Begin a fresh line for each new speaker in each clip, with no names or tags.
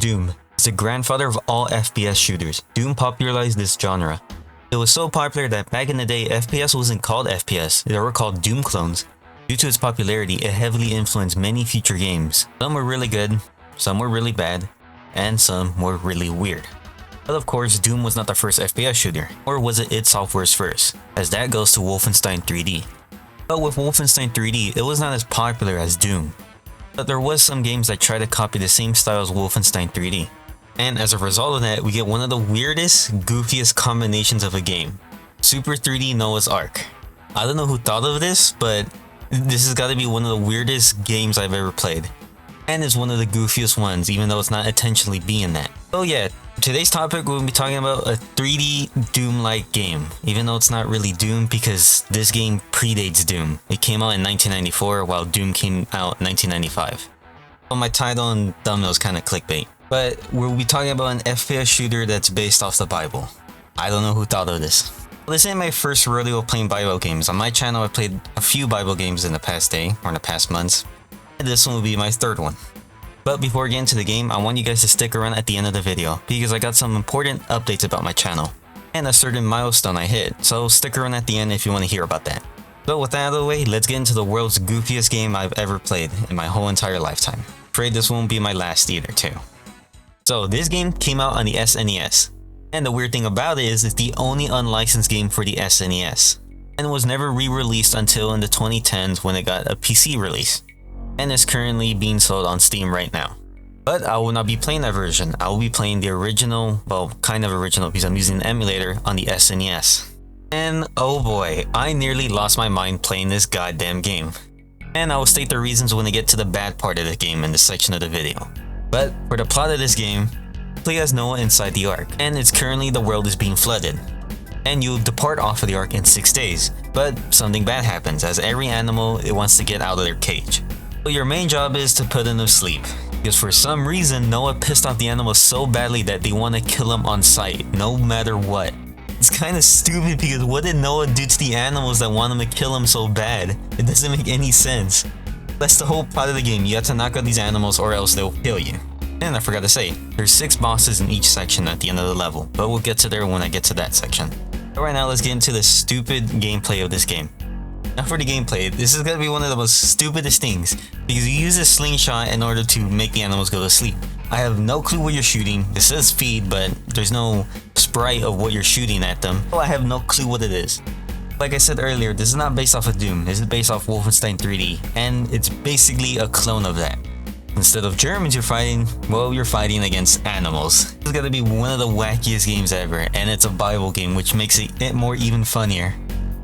Doom is the grandfather of all FPS shooters. Doom popularized this genre. It was so popular that back in the day, FPS wasn't called FPS, they were called Doom clones. Due to its popularity, it heavily influenced many future games. Some were really good, some were really bad, and some were really weird. But of course, Doom was not the first FPS shooter, or was it id Software's first, as that goes to Wolfenstein 3D. But with Wolfenstein 3D, it was not as popular as Doom. But there was some games that tried to copy the same style as Wolfenstein 3D. And as a result of that, we get one of the weirdest, goofiest combinations of a game. Super 3D Noah's Ark. I don't know who thought of this, but this has got to be one of the weirdest games I've ever played. And it's one of the goofiest ones, even though it's not intentionally being that. So yeah, today's topic we'll be talking about a 3D Doom-like game, even though it's not really Doom because this game predates Doom. It came out in 1994 while Doom came out in 1995. So my title and thumbnail is kind of clickbait. But we'll be talking about an FPS shooter that's based off the Bible. I don't know who thought of this. This ain't my first rodeo playing Bible games. On my channel I played a few Bible games in the past day, or in the past months. And this one will be my third one. But before we get into the game, I want you guys to stick around at the end of the video, because I got some important updates about my channel. And a certain milestone I hit, so stick around at the end if you want to hear about that. So with that out of the way, let's get into the world's goofiest game I've ever played in my whole entire lifetime. Afraid this won't be my last either too. So this game came out on the SNES. And the weird thing about it is it's the only unlicensed game for the SNES. And it was never re-released until in the 2010s when it got a PC release. And is currently being sold on Steam right now. But I will not be playing that version. I will be playing the original, well, kind of original because I'm using an emulator on the SNES. And oh boy, I nearly lost my mind playing this goddamn game. And I will state the reasons when I get to the bad part of the game in this section of the video. But for the plot of this game, play as Noah inside the Ark, and it's currently the world is being flooded. And you'll depart off of the Ark in 6 days, but something bad happens as every animal it wants to get out of their cage. So your main job is to put them to sleep, because for some reason Noah pissed off the animals so badly that they want to kill him on sight, no matter what. It's kind of stupid because what did Noah do to the animals that want him to kill him so bad? It doesn't make any sense. That's the whole plot of the game. You have to knock out these animals or else they'll kill you. And I forgot to say, there's 6 bosses in each section at the end of the level, but we'll get to there when I get to that section. But right now, let's get into the stupid gameplay of this game. Now for the gameplay, this is going to be one of the most stupidest things, because you use a slingshot in order to make the animals go to sleep. I have no clue what you're shooting. This says feed, but there's no sprite of what you're shooting at them. So I have no clue what it is. Like I said earlier, this is not based off of Doom, this is based off Wolfenstein 3D, and it's basically a clone of that. Instead of Germans you're fighting, well, you're fighting against animals. This is gonna be one of the wackiest games ever, and it's a Bible game, which makes it more even funnier.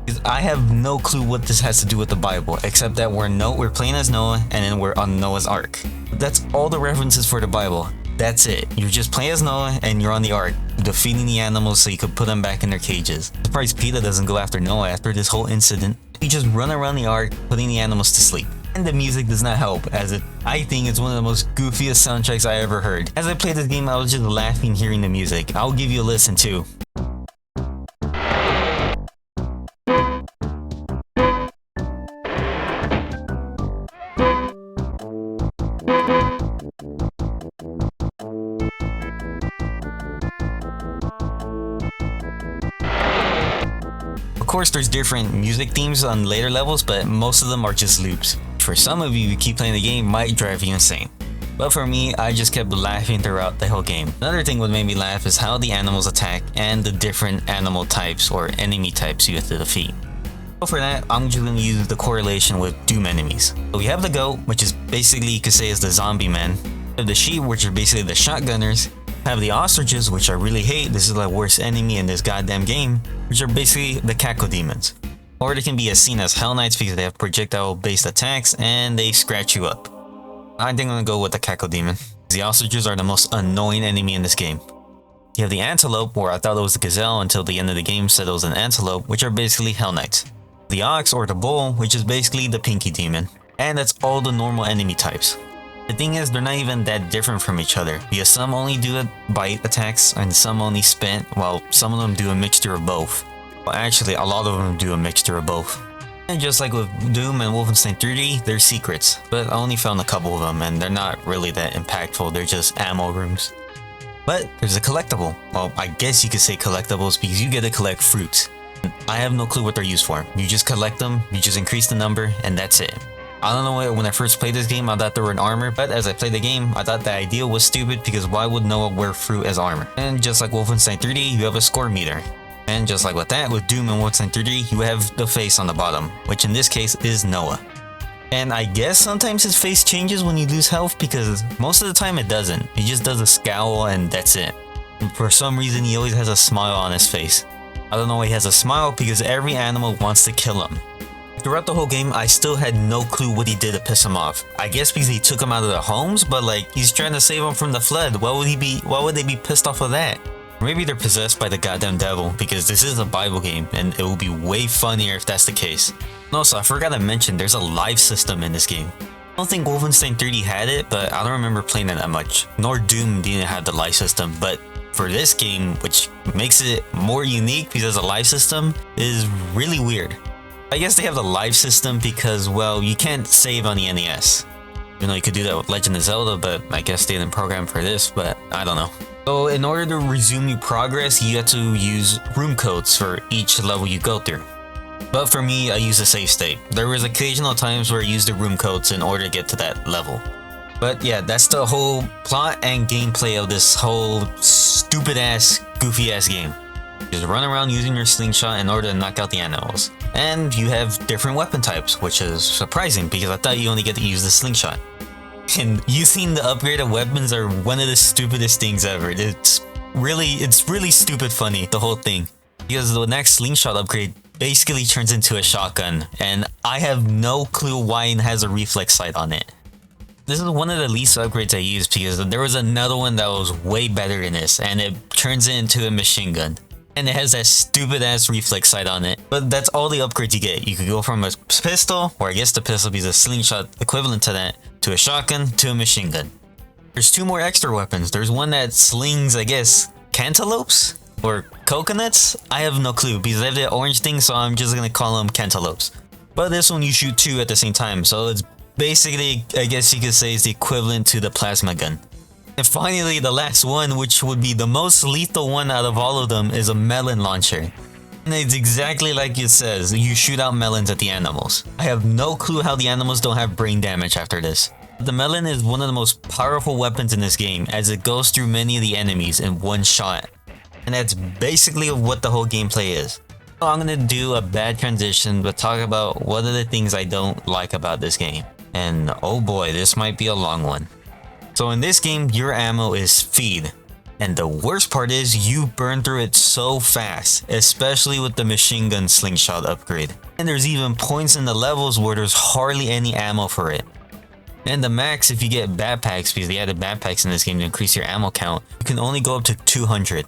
Because I have no clue what this has to do with the Bible, except that we're playing as Noah, and then we're on Noah's Ark. That's all the references for the Bible. That's it. You're just playing as Noah, and you're on the Ark, defeating the animals so you could put them back in their cages. I'm surprised PETA doesn't go after Noah after this whole incident. You just run around the Ark, putting the animals to sleep. And the music does not help, as I think it's one of the most goofiest soundtracks I ever heard. As I played this game, I was just laughing hearing the music. I'll give you a listen too. Of course, there's different music themes on later levels, but most of them are just loops. For some of you, keep playing the game might drive you insane. But for me, I just kept laughing throughout the whole game. Another thing that made me laugh is how the animals attack and the different animal types or enemy types you have to defeat. So for that, I'm just going to use the correlation with Doom enemies. So we have the goat, which is basically you could say is the zombie men. We have the sheep, which are basically the shotgunners. We have the ostriches, which I really hate. This is the worst enemy in this goddamn game, which are basically the cacodemons. Or they can be as seen as Hell Knights because they have projectile-based attacks and they scratch you up. I think I'm gonna go with the cacodemon. The ostriches are the most annoying enemy in this game. You have the antelope, where I thought it was the gazelle until the end of the game said it was an antelope, which are basically Hell Knights. The ox or the bull, which is basically the pinky demon. And that's all the normal enemy types. The thing is, they're not even that different from each other, because some only do bite attacks and some only spit, while some of them do a mixture of both. Well, actually, a lot of them do a mixture of both. And just like with Doom and Wolfenstein 3D, they're secrets, but I only found a couple of them and they're not really that impactful, they're just ammo rooms. But there's a collectible. Well, I guess you could say collectibles because you get to collect fruits. I have no clue what they're used for. You just collect them, you just increase the number, and that's it. I don't know, when I first played this game I thought they were an armor, but as I played the game, I thought the idea was stupid because why would Noah wear fruit as armor? And just like Wolfenstein 3D, you have a score meter. And just like with that, with Doom and Wolfenstein 3D, you have the face on the bottom, which in this case is Noah. And I guess sometimes his face changes when you lose health because most of the time it doesn't. He just does a scowl and that's it. And for some reason he always has a smile on his face. I don't know why he has a smile because every animal wants to kill him. Throughout the whole game, I still had no clue what he did to piss him off. I guess because he took him out of their homes, but like, he's trying to save them from the flood. Why would they be pissed off of that? Maybe they're possessed by the goddamn devil because this is a Bible game and it will be way funnier if that's the case. And also, I forgot to mention, there's a life system in this game. I don't think Wolfenstein 3D had it, but I don't remember playing it that much. Nor Doom didn't have the life system, but for this game, which makes it more unique because the life system is really weird. I guess they have the life system because, well, you can't save on the NES. You know, you could do that with Legend of Zelda, but I guess they didn't program for this, but I don't know. So in order to resume your progress, you have to use room codes for each level you go through. But for me, I use a save state. There was occasional times where I used the room codes in order to get to that level. But yeah, that's the whole plot and gameplay of this whole stupid ass, goofy ass game. Just run around using your slingshot in order to knock out the animals. And you have different weapon types, which is surprising because I thought you only get to use the slingshot. And using the upgraded weapons are one of the stupidest things ever. It's really stupid funny, the whole thing. Because the next slingshot upgrade basically turns into a shotgun, and I have no clue why it has a reflex sight on it. This is one of the least upgrades I used because there was another one that was way better than this, and it turns it into a machine gun. And it has that stupid ass reflex sight on it. But that's all the upgrades you get. You could go from a pistol, or I guess the pistol is a slingshot equivalent to that, to a shotgun, to a machine gun. There's two more extra weapons. There's one that slings, I guess, cantaloupes? Or coconuts? I have no clue because I have the orange thing, so I'm just gonna call them cantaloupes. But this one you shoot two at the same time, so it's basically, I guess you could say, is the equivalent to the plasma gun. And finally, the last one, which would be the most lethal one out of all of them, is a melon launcher. And it's exactly like it says, you shoot out melons at the animals. I have no clue how the animals don't have brain damage after this. The melon is one of the most powerful weapons in this game, as it goes through many of the enemies in one shot. And that's basically what the whole gameplay is. So I'm gonna do a bad transition, but talk about what are the things I don't like about this game. And oh boy, this might be a long one. So in this game, your ammo is feed. And the worst part is you burn through it so fast, especially with the machine gun slingshot upgrade. And there's even points in the levels where there's hardly any ammo for it. And the max, if you get backpacks, because they added backpacks in this game to increase your ammo count, you can only go up to 200.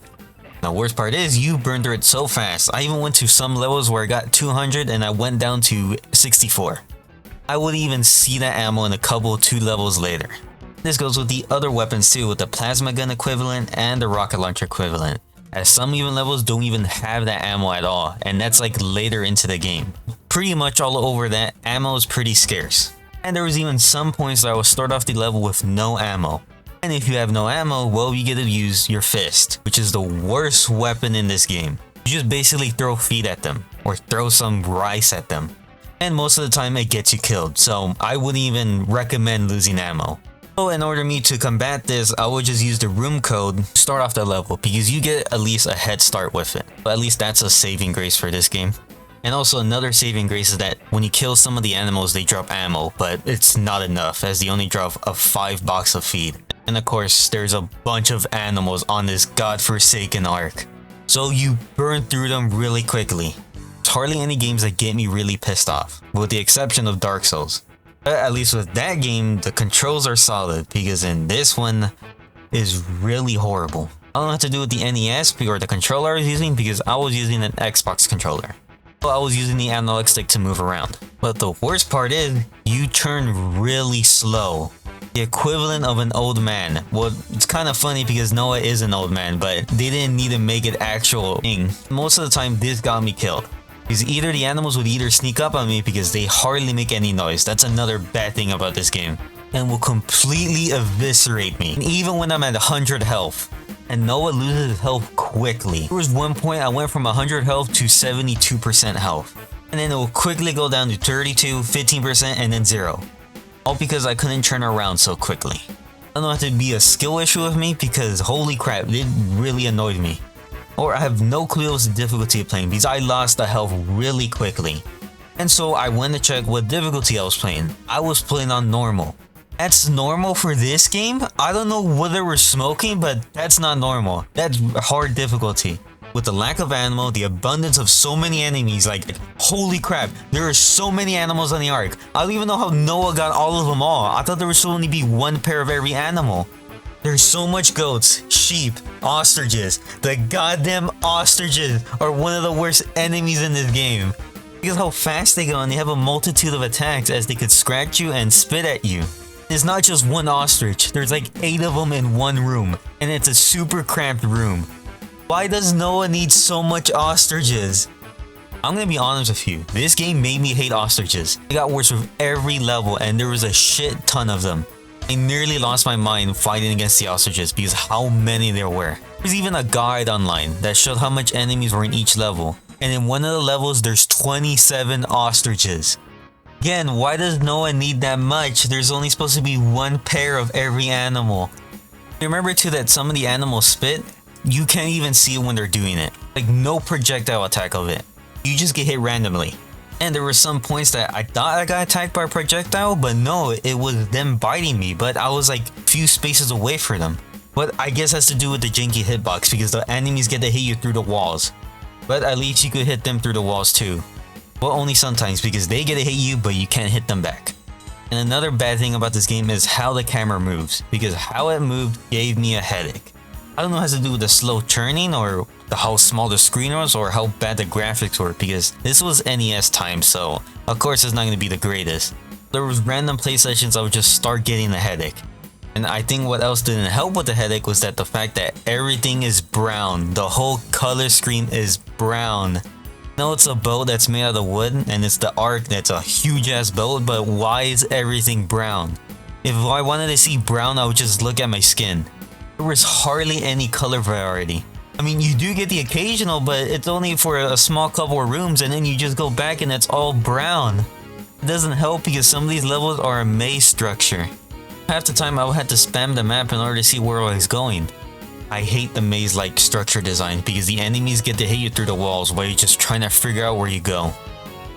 The worst part is you burn through it so fast. I even went to some levels where I got 200 and I went down to 64. I wouldn't even see that ammo in a couple 2 levels later. This goes with the other weapons too, with the plasma gun equivalent and the rocket launcher equivalent, as some even levels don't even have that ammo at all, and that's like later into the game. Pretty much all over that, ammo is pretty scarce. And there was even some points that I would start off the level with no ammo. And if you have no ammo, well, you get to use your fist, which is the worst weapon in this game. You just basically throw feed at them, or throw some rice at them. And most of the time it gets you killed, so I wouldn't even recommend losing ammo. So in order for me to combat this, I would just use the room code to start off the level because you get at least a head start with it. But at least that's a saving grace for this game. And also another saving grace is that when you kill some of the animals, they drop ammo, but it's not enough as they only drop a 5 box of feed. And of course, there's a bunch of animals on this godforsaken ark. So you burn through them really quickly. There's hardly any games that get me really pissed off, with the exception of Dark Souls. But at least with that game, the controls are solid, because in this one is really horrible. I don't know what to do with the NES or the controller I was using because I was using an Xbox controller. So I was using the analog stick to move around. But the worst part is, you turn really slow. The equivalent of an old man. Well, it's kind of funny because Noah is an old man, but they didn't need to make it actual thing. Most of the time, this got me killed. Because either the animals would either sneak up on me because they hardly make any noise. That's another bad thing about this game. And will completely eviscerate me. And even when I'm at 100 health. And Noah loses his health quickly. There was one point I went from 100 health to 72% health. And then it will quickly go down to 32, 15%, and then 0. All because I couldn't turn around so quickly. I don't know if it'd be a skill issue with me because holy crap, it really annoyed me. Or I have no clue what's the difficulty of playing because I lost the health really quickly. And so I went to check what difficulty I was playing. I was playing on normal. That's normal for this game? I don't know what they were smoking, but that's not normal. That's hard difficulty. With the lack of ammo, the abundance of so many enemies, like holy crap, there are so many animals on the Ark. I don't even know how Noah got all of them all. I thought there would only be one pair of every animal. There's so much goats, sheep, ostriches. The goddamn ostriches are one of the worst enemies in this game. Because how fast they go and they have a multitude of attacks as they could scratch you and spit at you. It's not just one ostrich, there's like 8 of them in one room. And it's a super cramped room. Why does Noah need so much ostriches? I'm gonna be honest with you, this game made me hate ostriches. It got worse with every level and there was a shit ton of them. I nearly lost my mind fighting against the ostriches because how many there were. There's even a guide online that showed how much enemies were in each level. And in one of the levels there's 27 ostriches. Again, why does Noah need that much? There's only supposed to be one pair of every animal. Remember too that some of the animals spit? You can't even see it when they're doing it. Like no projectile attack of it. You just get hit randomly. And there were some points that I thought I got attacked by a projectile, but no, it was them biting me, but I was like a few spaces away from them. But I guess it has to do with the janky hitbox because the enemies get to hit you through the walls. But at least you could hit them through the walls too. Well, only sometimes because they get to hit you, but you can't hit them back. And another bad thing about this game is how the camera moves, because how it moved gave me a headache. I don't know if it has to do with the slow churning or how small the screen was or how bad the graphics were because this was NES time, so of course it's not going to be the greatest. There was random play sessions I would just start getting a headache. And I think what else didn't help with the headache was that the fact that everything is brown. The whole color screen is brown. I know it's a boat that's made out of wood and it's the Ark that's a huge ass boat, but why is everything brown? If I wanted to see brown, I would just look at my skin. There was hardly any color variety. I mean, you do get the occasional, but it's only for a small couple of rooms and then you just go back and it's all brown. It doesn't help because some of these levels are a maze structure. Half the time I would have to spam the map in order to see where I was going. I hate the maze-like structure design because the enemies get to hit you through the walls while you're just trying to figure out where you go.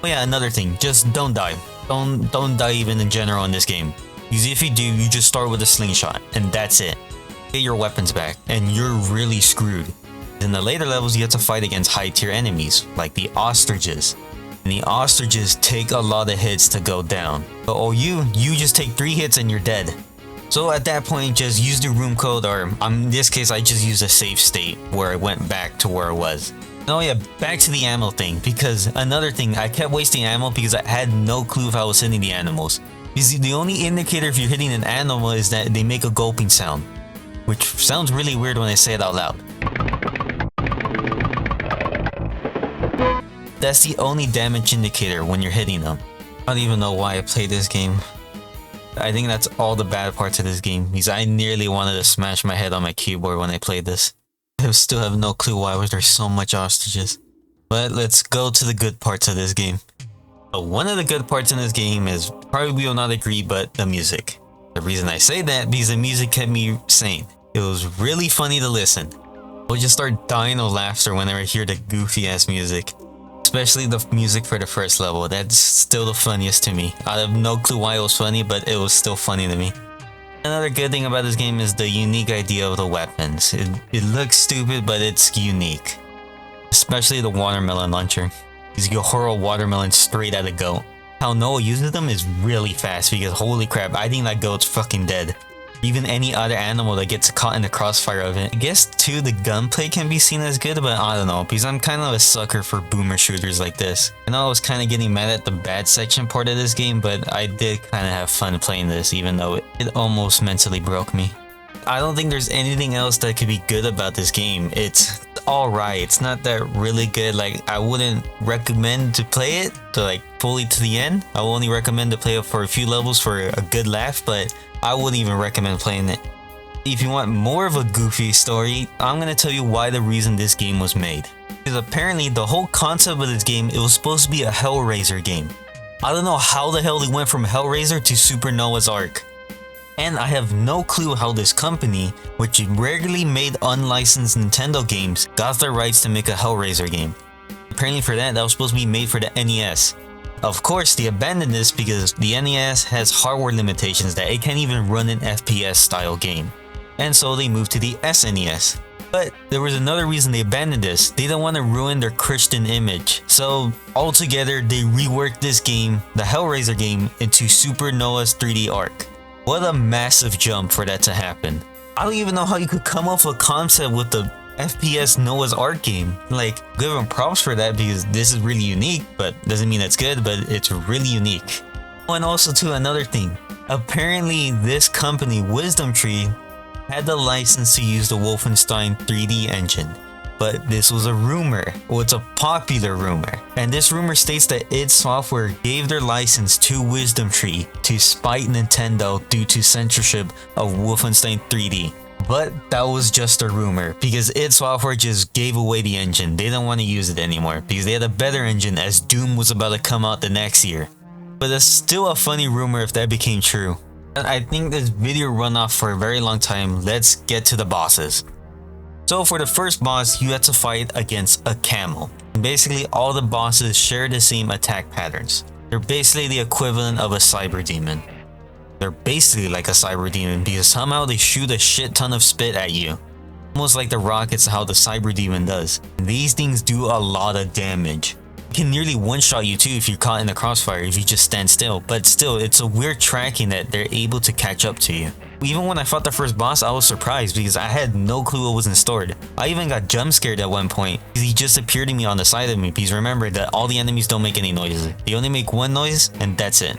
Oh yeah, another thing, just don't die. Don't die even in general in this game. Because if you do, you just start with a slingshot and that's it. Get your weapons back and you're really screwed. In the later levels you have to fight against high tier enemies like the ostriches. And the ostriches take a lot of hits to go down. But you just take 3 hits and you're dead. So at that point just use the room code, or in this case I just used a save state where I went back to where I was. Oh yeah, back to the ammo thing, because another thing, I kept wasting ammo because I had no clue if I was hitting the animals. Because the only indicator if you're hitting an animal is that they make a gulping sound. Which sounds really weird when I say it out loud. That's the only damage indicator when you're hitting them. I don't even know why I played this game. I think that's all the bad parts of this game, because I nearly wanted to smash my head on my keyboard when I played this. I still have no clue why was there so much ostriches. But let's go to the good parts of this game. One of the good parts in this game is, probably will not agree, but the music. The reason I say that because the music kept me sane. It was really funny to listen. I'll just start dying of laughter whenever I hear the goofy ass music. Especially the music for the first level, that's still the funniest to me. I have no clue why it was funny, but it was still funny to me. Another good thing about this game is the unique idea of the weapons. It looks stupid, but it's unique. Especially the watermelon launcher. Because you can hurl watermelon straight at a goat. How Noah uses them is really fast because holy crap, I think that goat's fucking dead. Even any other animal that gets caught in the crossfire of it. I guess too the gunplay can be seen as good, but I don't know, because I'm kind of a sucker for boomer shooters like this. I know I was kind of getting mad at the bad section part of this game, but I did kind of have fun playing this even though it almost mentally broke me. I don't think there's anything else that could be good about this game. It's alright. It's not that really good. Like, I wouldn't recommend to play it to like fully to the end. I will only recommend to play it for a few levels for a good laugh, but I wouldn't even recommend playing it. If you want more of a goofy story, I'm gonna tell you why the reason this game was made. Because apparently the whole concept of this game, it was supposed to be a Hellraiser game. I don't know how the hell they went from Hellraiser to Super Noah's Ark. And I have no clue how this company, which regularly made unlicensed Nintendo games, got the rights to make a Hellraiser game. Apparently for that was supposed to be made for the NES. Of course, they abandoned this because the NES has hardware limitations that it can't even run an FPS style game. And so they moved to the SNES. But there was another reason they abandoned this. They didn't want to ruin their Christian image. So altogether, they reworked this game, the Hellraiser game, into Super Noah's 3D Ark. What a massive jump for that to happen. I don't even know how you could come up with a concept with the FPS Noah's Ark game. Like, give them props for that because this is really unique, but doesn't mean it's good, but it's really unique. And also too, another thing. Apparently this company, Wisdom Tree, had the license to use the Wolfenstein 3D engine. But this was a rumor. Well, it's a popular rumor. And this rumor states that id Software gave their license to Wisdom Tree to spite Nintendo due to censorship of Wolfenstein 3D. But that was just a rumor because id Software just gave away the engine. They don't want to use it anymore because they had a better engine as Doom was about to come out the next year. But it's still a funny rumor if that became true. I think this video run off for a very long time. Let's get to the bosses. So for the first boss, you have to fight against a camel. Basically, all the bosses share the same attack patterns. They're basically the equivalent of a cyber demon. They're basically like a cyber demon because somehow they shoot a shit ton of spit at you. Almost like the rockets how the cyber demon does. These things do a lot of damage. Can nearly one-shot you too if you're caught in the crossfire if you just stand still, but still, it's a weird tracking that they're able to catch up to you. Even when I fought the first boss, I was surprised because I had no clue what was in store. I even got jump scared at one point because he just appeared to me on the side of me because remember that all the enemies don't make any noises. They only make one noise and that's it.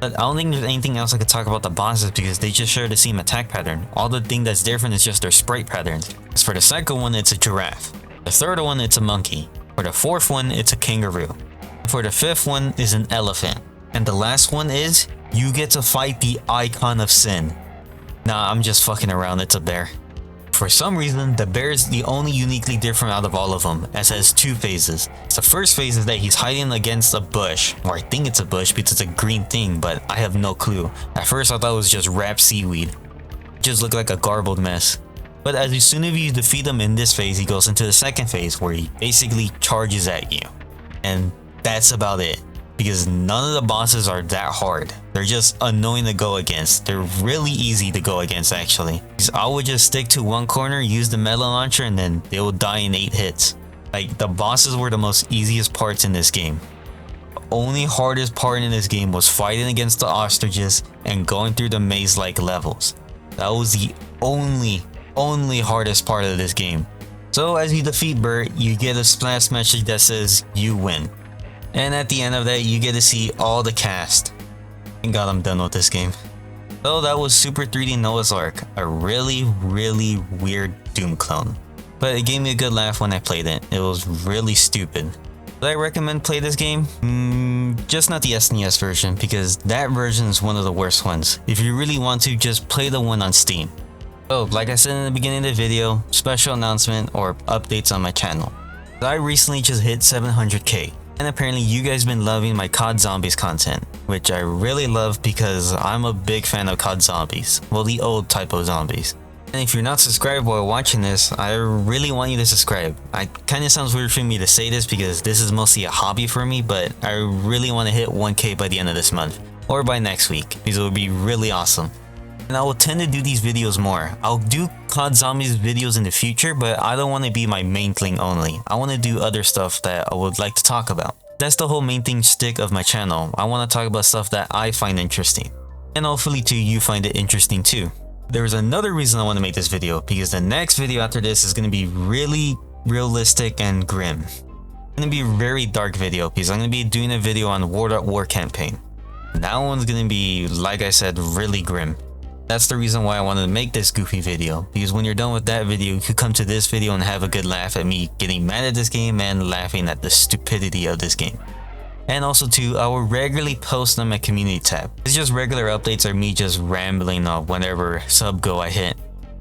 But I don't think there's anything else I could talk about the bosses because they just share the same attack pattern. All the thing that's different is just their sprite patterns. As for the second one, it's a giraffe. The third one, it's a monkey. For the fourth one, it's a kangaroo. For the fifth one is an elephant. And the last one is, you get to fight the Icon of Sin. Nah, I'm just fucking around, it's a bear. For some reason, the bear is the only uniquely different out of all of them, as it has two phases. The first phase is that he's hiding against a bush, or I think it's a bush because it's a green thing, but I have no clue. At first I thought it was just wrapped seaweed. It just looked like a garbled mess. But as soon as you defeat him in this phase, he goes into the second phase where he basically charges at you. And that's about it. Because none of the bosses are that hard. They're just annoying to go against. They're really easy to go against actually. Because I would just stick to one corner, use the metal launcher, and then they will die in 8 hits. Like, the bosses were the most easiest parts in this game. The only hardest part in this game was fighting against the ostriches and going through the maze-like levels. That was the only hardest part of this game. So as you defeat Bert, you get a splash message that says you win. And at the end of that, you get to see all the cast. Thank God I'm done with this game. So that was Super 3D Noah's Ark, a really weird Doom clone. But it gave me a good laugh when I played it. It was really stupid. Would I recommend play this game? Just not the SNES version because that version is one of the worst ones. If you really want to, just play the one on Steam. Oh, like I said in the beginning of the video, special announcement or updates on my channel. I recently just hit 700k, and apparently you guys been loving my COD Zombies content, which I really love because I'm a big fan of COD Zombies, well, the old type of zombies. And if you're not subscribed while watching this, I really want you to subscribe. It kinda sounds weird for me to say this because this is mostly a hobby for me, but I really want to hit 1k by the end of this month, or by next week, because it would be really awesome. And I will tend to do these videos more. I'll do COD Zombies videos in the future, but I don't want to be my main thing only. I want to do other stuff that I would like to talk about. That's the whole main thing stick of my channel. I want to talk about stuff that I find interesting. And hopefully too, you find it interesting too. There's another reason I want to make this video, because the next video after this is going to be really realistic and grim. It's going to be a very dark video, because I'm going to be doing a video on World at War campaign. That one's going to be, like I said, really grim. That's the reason why I wanted to make this goofy video, because when you're done with that video, you could come to this video and have a good laugh at me getting mad at this game and laughing at the stupidity of this game. And also too, I will regularly post them at community tab. It's just regular updates or me just rambling off whenever sub goal I hit.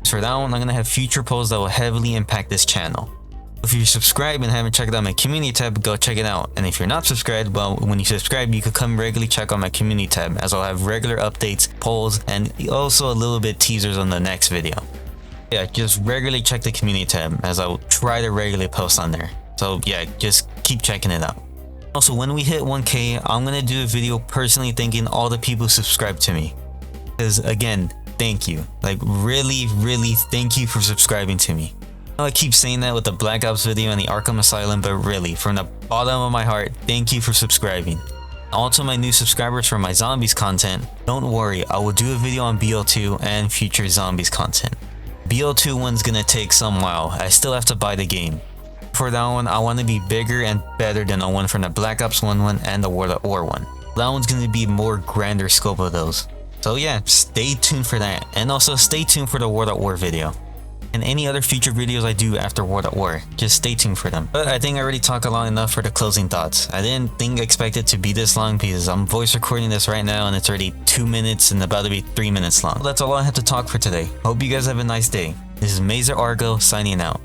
For that one, I'm gonna have future posts that will heavily impact this channel. If you're subscribed and haven't checked out my community tab, go check it out. And if you're not subscribed, well, when you subscribe, you could come regularly check out my community tab, as I'll have regular updates, polls, and also a little bit teasers on the next video. Yeah, just regularly check the community tab, as I'll try to regularly post on there. So yeah, just keep checking it out. Also, when we hit 1K, I'm gonna do a video personally thanking all the people who subscribe to me. Because again, thank you. Like really thank you for subscribing to me. I know I keep saying that with the Black Ops video and the Arkham Asylum, but really, from the bottom of my heart, thank you for subscribing. Also, my new subscribers for my zombies content, don't worry, I will do a video on BO2 and future zombies content. BO2 one's gonna take some while, I still have to buy the game. For that one, I want to be bigger and better than the one from the Black Ops 1 one and the World at War one. That one's gonna be more grander scope of those. So yeah, stay tuned for that, and also stay tuned for the World at War video. And any other future videos I do after World at War, just stay tuned for them. But I think I already talked long enough for the closing thoughts. I didn't expect it to be this long because I'm voice recording this right now and it's already 2 minutes and about to be 3 minutes long. That's all I have to talk for today. Hope you guys have a nice day. This is Mazer Argo signing out.